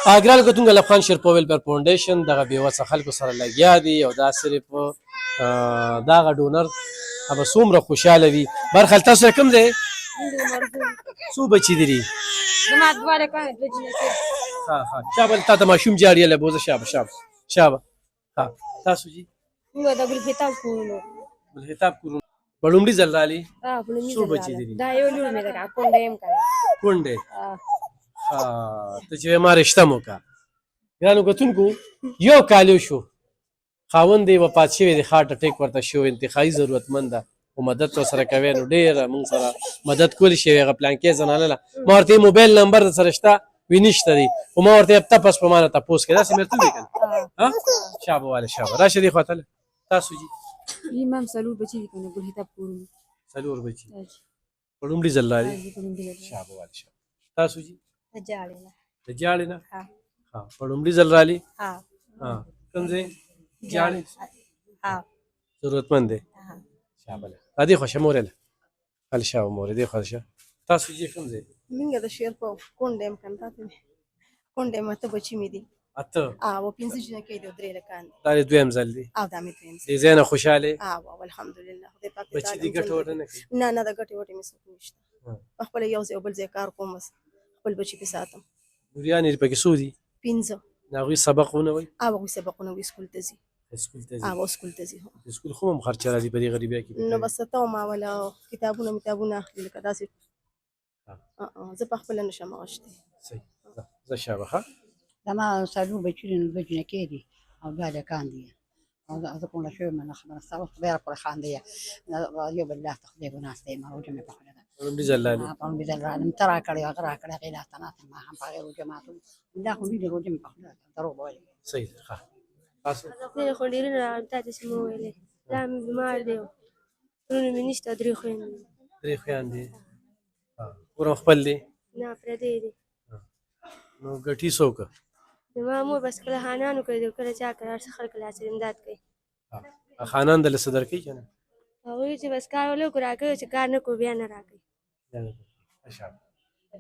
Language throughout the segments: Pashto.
ګرانو کتونکو افغان شیرپا ویلفیر فاونډیشن دغه بېوسه خلکو سره لګیا دي او دا صرف دغه ډونر به څومره خوشحاله وي. برخل تاسو کوم دی؟ څو بچي دي؟ زما دواړه کاڼې دوه جینکۍ. شابه تا ته ماشوم جاړي له بوزه شابه. تاسو جي؟ موږ د ګلخطاب کورونو. ګلخطاب کورونو په لومړي ځل رالي؟ په لومړي څو ځل بچي دي؟ دا یو لور مې ده که کونډه یم که کونډې ته چې ما رشته مو وکړه. ګرانو کتونکو یو کال شو خاوند یې وفات شوی دی، هارټ اټیک ورته شوی، انتقایي ضرورتمند ده او مدد ورسره کوی نو ډېره موږ سره مدد کولی شي. هغه پلانکې زنانه ده ما ورته موبایل نمبر در سره شته وي نشته دی خو ما ورته تپس په مانه تپوس کړې داسې مې ورته وویل که نه شابه واله شابه راشه دې خوا ته تاسو جي امام څلور بچي دي که نه ګلخطاب کورونو څلور بچي په لومړي ځل رالي شابه واله شابه تاسو جي د جاړې نه د جاړې نه په لومړي ځل رالي کوم ځای جاړې ضرورتمند دی شابه ادي خوشه مورله خل شاو مورې دې خوشه تاسو جي کوم ځای موږ د شیرپا کونډه یم کنه تاسو کونډه یم ته بچی مې دي اته او 15 جنکۍ دي درې لکان دا دویم ځل دی او دا مې دویم دې ځای نه خوشاله او الحمدلله خدای پاک بچی دې ګټه وټه نه کوي نه د ګټې وټې مې څه نشته خپل یو ځای بل ځای کار کوم خپل بچی په ساتم نوریانې پکې څو دي 15 هغوی سبقونه وایي هغوی سبقونه وایي سکول ته ځي سکول ته ځي سکول خو هم خرچه راځي په دې غریبۍ کې نو بس ته ما ولا کتابونه اخلي لکه داسې زه په خپل نشم غشتي صحیح زه شابه ها زما څلور بچي دي دوه جینکۍ دي او دوه هلکان دي او زه کونډه شوې یم نه خبره ستا اوس خدای راپورې خاندی یو بل لاس ته خدای ګناه ستی یم روژه مې په خوله ده لومړي ځل رالي په لومړي ځل رالم ته راکړې هغه راکړې هغې لاس ته ناست یم ما هم په هغې روژه ماتوم دا خو ډېرې روژه مې په خوله ده دروغ به ولې صحیح ده ښه تاسو زه خو ډېرې نه راغلم تا داسې مه ویلې دا مې بیمار دی ورونه مې نشته درې خویندې درې خویندې کور خپل دی نه پردی دی نو ګټي څوک زما مور بس کله خانانو کوي کله چا کوي هر څه خلکو لا سره امداد کوي خانان دله څه درکوي که نه هغوی چې بس کار ولو کړو راکوي چې کار نه کړو بیا نه راکوي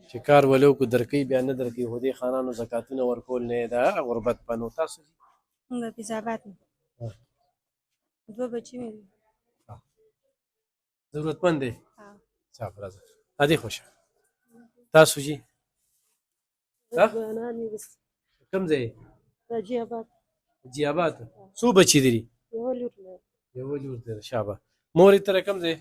چې کار ولو کو درکوي بیا نه درکوي خو دې خانانو زکاتونه ورکول نه دا غربت پنو تاسو موږ پیزابات دوه بچي مې دي ضرورتمند دی صاحب راځه ادي خوشه تاسو جي کوم ځای جي آباد څو بچي دي یو لور دی شابه مور تر کوم ځای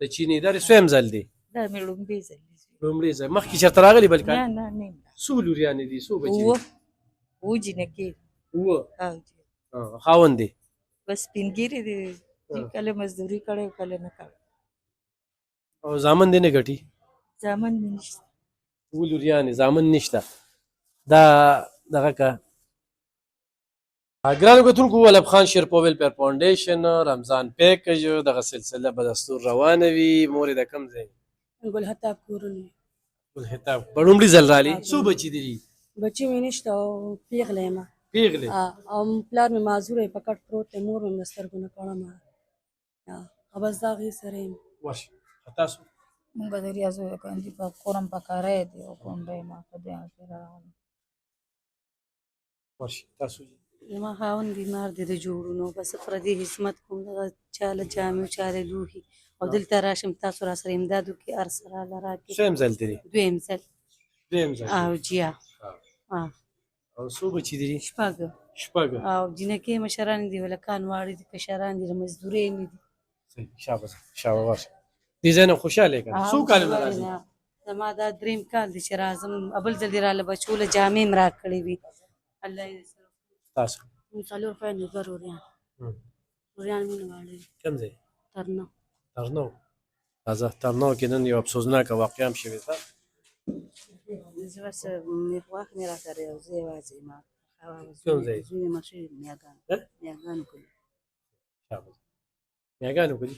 د چیني دا سویم ځل دی دا مې لومړی ځل دی لومړی ځل مخکې چېرته راغلي بل کال نه نه څو لوریانې دي څو بچي دي اووه جینکۍ اووه خاوند دی بس سپین ږیري دي کله مزدوري کړی کله نه کړی او زامن دی نه ګټي زامن مې نشته اووه لوریانې زامن نشته دا دغه که ګرانو کتونکو افغان شیرپا ویلفیر فاونډیشن رمضان پیکج دغه سلسله به دستور روانه وي. مور د کوم ځای ګلخطاب کورونه ګلخطاب په لومړي ځل رالي څو بچي دي بچی مې نشته او پیغله یم پیغلې او پلار مې معذور دی په کټ پروت دی مور مې له سترګو نه کړم او بس دا هغې سره یم ورشه تاسو موږ د ریاضو کاندي په کورم په کاری دی او کونډه یم په دې کې راغلم ورشه تاسو زما خاوند بیمار دی د جوړونو بس پردي خدمت کوم دغه چاله جامې چاله لوښي او دلته راشم تاسو را سره امداد وکړي هر څه راله راکړي څویم ځل دی دویم ځل او جیا او څو بچي دي شپږ او جینکۍ مشران دي هلکان واړه دي کشران دي د مزدورۍ نه دي شابه ورشه دې ځای نه خوشحاله یې که څو کالونه راځي زما دا دریم کال دی چې راځم بل ځل دې راله بچو له جامې م راکړې وي الله یې تاسو څلور خویندې دوه روریان مې نه واړه کوم ځای ترنو راځه ترنو کې نن یو افسوسناکه واقعه هم شوې ده زه بس وخت مې را سره یو زه یوازې یم کوم ځای زوی مې مړ شوی میاګانو کلي میاګانو کلي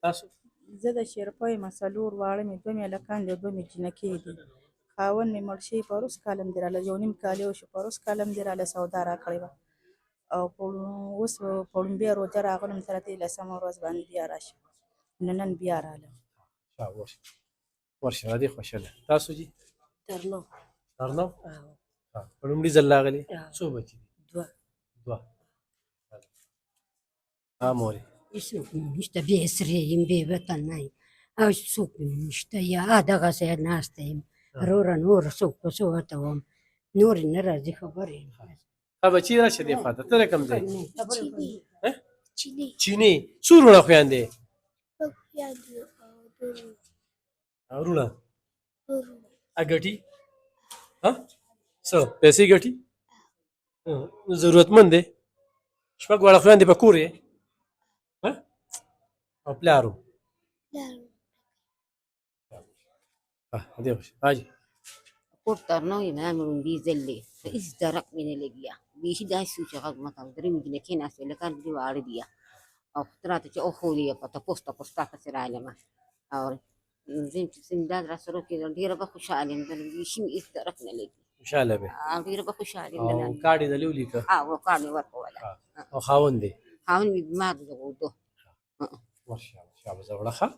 تاسو زه د شیرپا یم څلور واړه مې دوه مې هلکان دي او دوه مې جینکۍ دي خاوند مې مړ شوی پروس کالم دې راله یو نیم کال یې وشو پروس کالم دې راله سودا راکړې وه او اوس په لومبۍ روژه راغلم تر دې لسمه ورځ باندې بیا راشم نن بیا رالم ورشه را دې خوشحاله تاسو جي ترنو ارنو په لومړي ځل راغلي څو بچي دي؟ دوه مورې هیڅوک نشته بې سرې یم بې وطن نه یم او څوک نشته یا دغسې ناسته یم وروره نور څوک په څه ورته وم نور یې نه راځي خبرې بچي راشه دې خواته ته رقم دی چینی څو وروڼه خویندې وروڼه ګټي څه پیسې ګټي ضرورتمند دی شپږ واړه خویندې په کور یې او پلار و دې خوش حاجي Portarno in un diesel is the rock minelia. We should die such a matter, dream in the Kenas, the country of Arabia. Of strategy of holy, but a postata seralema. Our in that Rasoroki, and dear Bakushal, and then we shim is the rock minelia. شاله I'll be Bakushal in او the کاړي د لولي که our carnival. او خاوند دی How many mad the wood? ماشاءالله زوړه ښه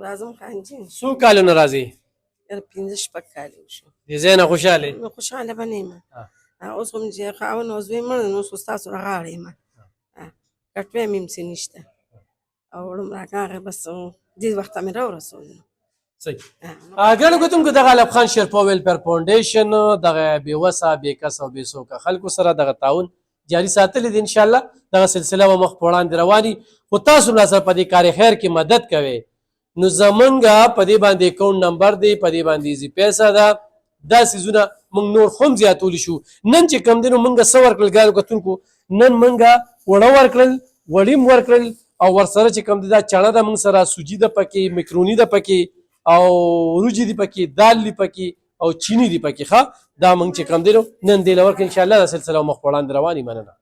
راځم خانجین څو کالونه راځي پنځه شپږ کاله وشو دې ځای نه خوشحاله نو خوشحاله به نه یم اوس هم چې خاوند او زوی مړ نو اوس ستاسو راغاړه یم کټوی مې همسې نشته او وړم راکاغه بس دې وخت مې راورسول صحیح ګڼو کتونکو دغه الف خان شیرپا ویلفیر فاونډیشن دغه بې وسه بې کس او بې څوکه خلکو سره دغه تعاون جاري ساتلی دی انشاءالله دغه سلسله به مخ په وړاندې رواني خو تاسو هم راسره په دې کار خیر کې مدد کوئ نو زمونږ په دې باندې اکاونټ نمبر دی په دې باندې ایزي پیسه ده دا څیزونه موږ نور خو هم زیاتولی شو نن چې کوم دی نو موږ څه ورکړل ګرانو کتونکو نن موږ وړه ورکړل وړي م ورکړل او ورسره چې کوم دی دا چڼه ده موږ سره سوجي ده پکې مکروني ده پکې او وریجې دي پکې دال دي پکې او چینی دي پکې ښه دا موږ چې کوم دی نو نن دې له ورکړو انشاءالله دا سلسله مخ په وړاندې رواني مننه